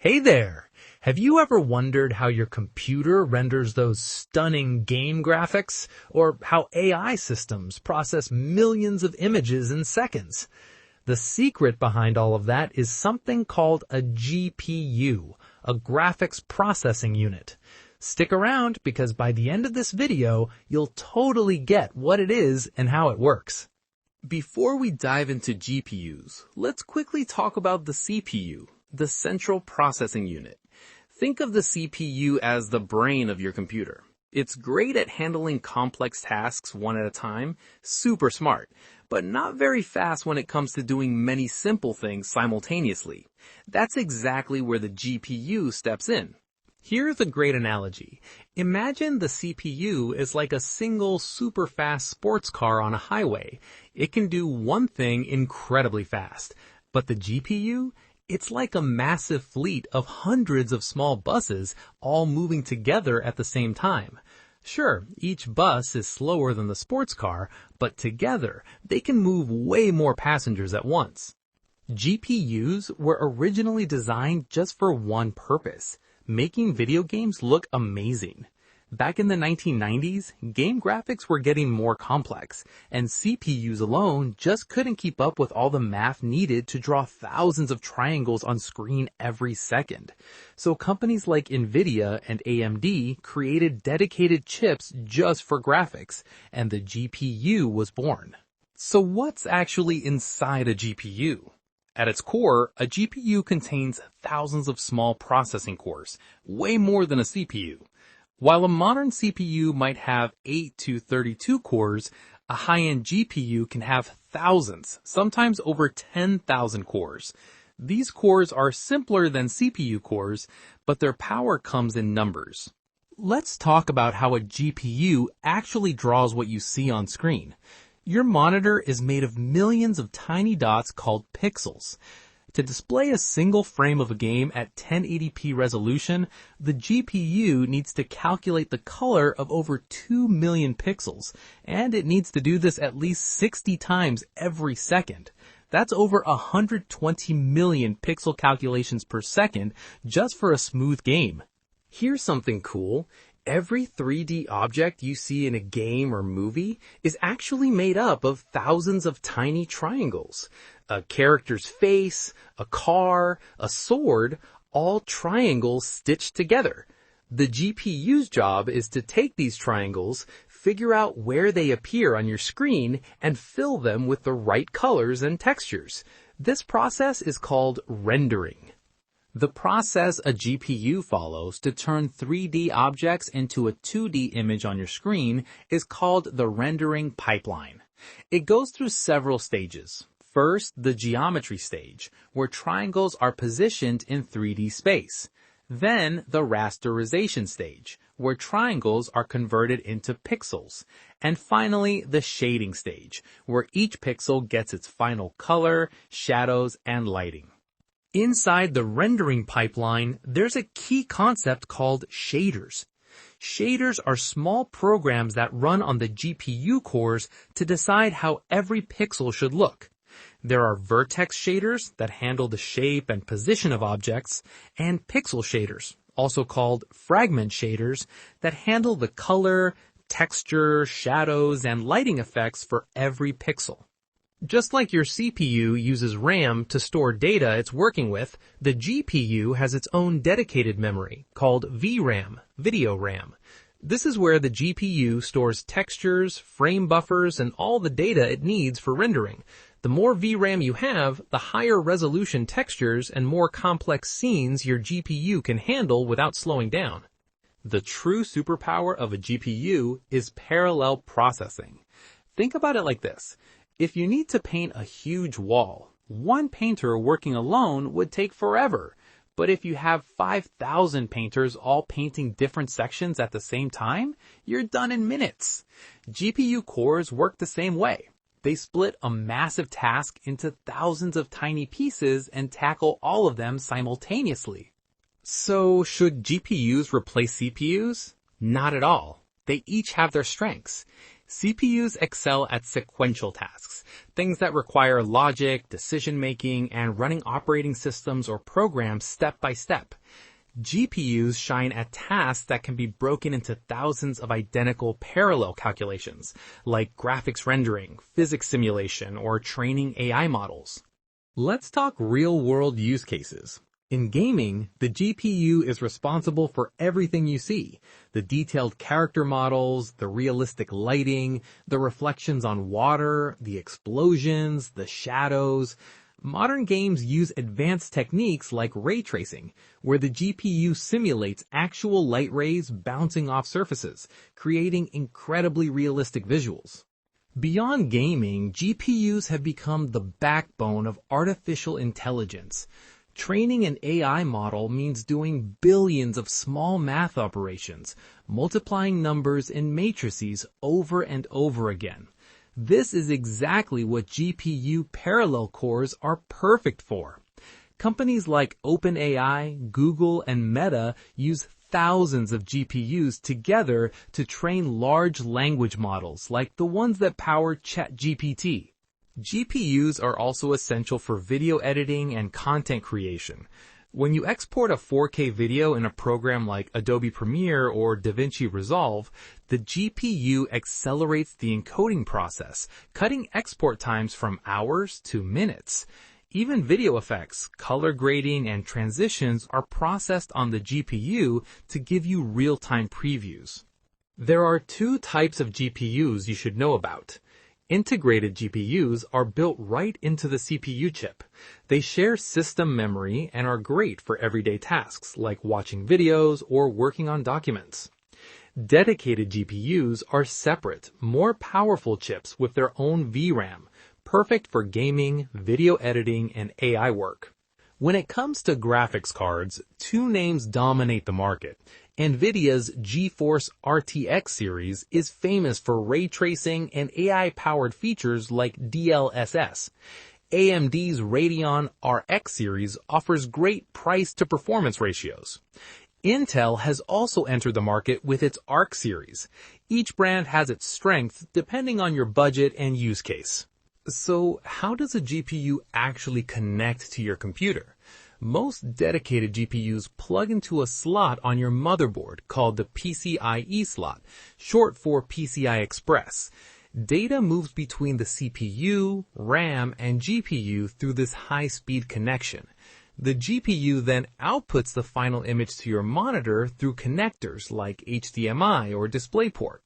Hey there! Have you ever wondered how your computer renders those stunning game graphics, or how AI systems process millions of images in seconds? The secret behind all of that is something called a GPU, a graphics processing unit. Stick around because by the end of this video, you'll totally get what it is and how it works. Before we dive into GPUs, let's quickly talk about the CPU. The central processing unit. Think of the CPU as the brain of your computer. It's great at handling complex tasks one at a time, super smart, but not very fast when it comes to doing many simple things simultaneously. That's exactly where the GPU steps in. Here's a great analogy. Imagine the CPU is like a single super fast sports car on a highway. It can do one thing incredibly fast, but the GPU, it's like a massive fleet of hundreds of small buses all moving together at the same time. Sure, each bus is slower than the sports car, but together they can move way more passengers at once. GPUs were originally designed just for one purpose: making video games look amazing. Back in the 1990s, game graphics were getting more complex, and CPUs alone just couldn't keep up with all the math needed to draw thousands of triangles on screen every second. So companies like NVIDIA and AMD created dedicated chips just for graphics, and the GPU was born. So what's actually inside a GPU? At its core, a GPU contains thousands of small processing cores, way more than a CPU. While a modern CPU might have 8 to 32 cores, a high-end GPU can have thousands, sometimes over 10,000 cores. These cores are simpler than CPU cores, but their power comes in numbers. Let's talk about how a GPU actually draws what you see on screen. Your monitor is made of millions of tiny dots called pixels. To display a single frame of a game at 1080p resolution, the GPU needs to calculate the color of over 2 million pixels, and it needs to do this at least 60 times every second. That's over 120 million pixel calculations per second just for a smooth game. Here's something cool. Every 3D object you see in a game or movie is actually made up of thousands of tiny triangles. A character's face, a car, a sword, all triangles stitched together. The GPU's job is to take these triangles, figure out where they appear on your screen, and fill them with the right colors and textures. This process is called rendering. The process a GPU follows to turn 3D objects into a 2D image on your screen is called the rendering pipeline. It goes through several stages. First, the geometry stage, where triangles are positioned in 3D space. Then, the rasterization stage, where triangles are converted into pixels. And finally, the shading stage, where each pixel gets its final color, shadows, and lighting. Inside the rendering pipeline, there's a key concept called shaders. Shaders are small programs that run on the GPU cores to decide how every pixel should look. There are vertex shaders that handle the shape and position of objects, and pixel shaders, also called fragment shaders, that handle the color, texture, shadows, and lighting effects for every pixel. Just like your CPU uses RAM to store data it's working with, the GPU has its own dedicated memory, called VRAM, video RAM. This is where the GPU stores textures, frame buffers, and all the data it needs for rendering. The more VRAM you have, the higher resolution textures and more complex scenes your GPU can handle without slowing down. The true superpower of a GPU is parallel processing. Think about it like this. If you need to paint a huge wall, one painter working alone would take forever. But if you have 5,000 painters all painting different sections at the same time, you're done in minutes. GPU cores work the same way. They split a massive task into thousands of tiny pieces and tackle all of them simultaneously. So, should GPUs replace CPUs? Not at all. They each have their strengths. CPUs excel at sequential tasks, things that require logic, decision-making, and running operating systems or programs step by step. GPUs shine at tasks that can be broken into thousands of identical parallel calculations, like graphics rendering, physics simulation, or training AI models. Let's talk real-world use cases. In gaming, the GPU is responsible for everything you see. The detailed character models, the realistic lighting, the reflections on water, the explosions, the shadows. Modern games use advanced techniques like ray tracing, where the GPU simulates actual light rays bouncing off surfaces, creating incredibly realistic visuals. Beyond gaming, GPUs have become the backbone of artificial intelligence. Training an AI model means doing billions of small math operations, multiplying numbers in matrices over and over again. This is exactly what GPU parallel cores are perfect for. Companies like OpenAI, Google, and Meta use thousands of GPUs together to train large language models like the ones that power ChatGPT. GPUs are also essential for video editing and content creation. When you export a 4K video in a program like Adobe Premiere or DaVinci Resolve, the GPU accelerates the encoding process, cutting export times from hours to minutes. Even video effects, color grading, and transitions are processed on the GPU to give you real-time previews. There are two types of GPUs you should know about. Integrated GPUs are built right into the CPU chip. They share system memory and are great for everyday tasks like watching videos or working on documents. Dedicated GPUs are separate, more powerful chips with their own VRAM, perfect for gaming, video editing, and AI work. When it comes to graphics cards, two names dominate the market. NVIDIA's GeForce RTX series is famous for ray tracing and AI-powered features like DLSS. AMD's Radeon RX series offers great price-to-performance ratios. Intel has also entered the market with its Arc series. Each brand has its strengths depending on your budget and use case. So, how does a GPU actually connect to your computer? Most dedicated GPUs plug into a slot on your motherboard called the PCIe slot, short for PCI Express. Data moves between the CPU, RAM, and GPU through this high-speed connection. The GPU then outputs the final image to your monitor through connectors like HDMI or DisplayPort.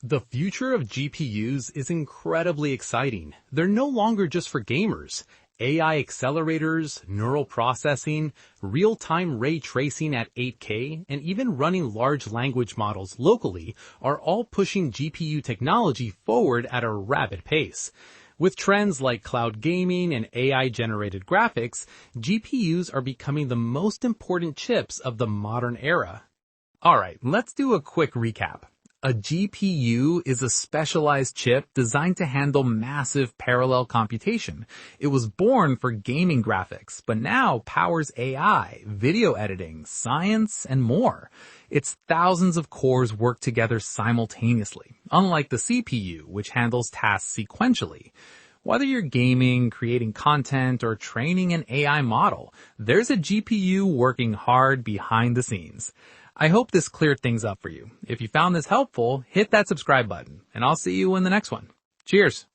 The future of GPUs is incredibly exciting. They're no longer just for gamers. AI accelerators, neural processing, real-time ray tracing at 8K, and even running large language models locally are all pushing GPU technology forward at a rapid pace. With trends like cloud gaming and AI-generated graphics, GPUs are becoming the most important chips of the modern era. Alright, let's do a quick recap. A GPU is a specialized chip designed to handle massive parallel computation. It was born for gaming graphics, but now powers AI, video editing, science, and more. Its thousands of cores work together simultaneously, unlike the CPU, which handles tasks sequentially. Whether you're gaming, creating content, or training an AI model, there's a GPU working hard behind the scenes. I hope this cleared things up for you. If you found this helpful, hit that subscribe button, and I'll see you in the next one. Cheers!